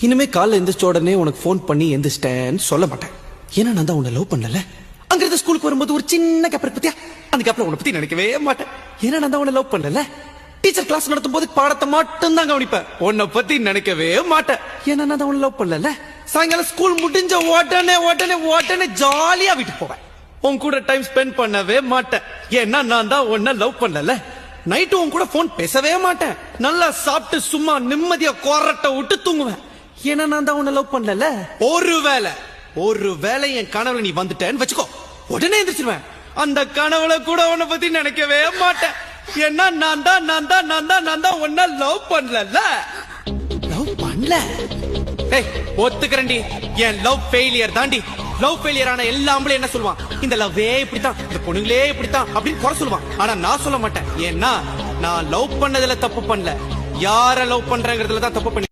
இனிமே காலைல எந்திரிச்ச உடனே உனக்கு ஃபோன் பண்ணி எந்திரிச்சிட்டேன்னு சொல்ல மாட்டேன். ஏன்னா நான் தான் உன்னை லவ் பண்ணல. அங்கிருந்து ஸ்கூலுக்கு வரும்போது ஒரு சின்ன கேப் இருக்கு பத்தியா, அந்த கேப்ல உன்னை பத்தி நினைக்கவே மாட்டேன். ஏன்னா நான் தான் உன்னை லவ் பண்ணல. டீச்சர் கிளாஸ் நடத்தும் போது பாடத்தை மட்டும் தான் கவனிப்பேன், உன்னை பத்தி நினைக்கவே மாட்டேன். ஏன்னா நான் தான் உன்னை லவ் பண்ணல. சாயங்காலம் ஸ்கூல் முடிஞ்ச உடனே உடனே உடனே ஜாலியா வீட்டுக்கு போவேன். உன் கூட டைம் ஸ்பெண்ட் பண்ணவே மாட்டேன். ஏன்னா நான் தான் உன்னை லவ் பண்ணல. நைட்டு உன் கூட போன் பேசவே மாட்டேன். நல்லா சாப்பிட்டு சும்மா நிம்மதியா கொரட்டை விட்டு தூங்குவேன். ஏன்னா நான் தான் உன்னை லவ் பண்ணல. ஒருவேளை என் கனவுல நீ வந்துட்டேன்னு வச்சுக்கோ, உடனே எந்திரிச்சிருவேன். அந்த கனவுல கூட உன்னை பத்தி நினைக்கவே மாட்டேன். ஏன்னா நான் தான் உன்னை லவ் பண்ணல. லவ் பண்ணல. ஏய் ஒத்துக்கிறேன்டி, என் லவ் ஃபெயிலியர் தாண்டி. லவ் ஃபெயிலியர் ஆன எல்லா ஆம்பளையும் என்ன சொல்லுவான், இந்த லவ்வே இப்படித்தான், இந்த பொண்ணுங்களே இப்படித்தான் அப்படின்னு குறை சொல்லுவான். ஆனா நான் சொல்ல மாட்டேன். ஏன்னா நான் லவ் பண்ணதுல தப்பு பண்ணல, யார லவ் பண்றேங்கிறதுல தான் தப்பு பண்ணி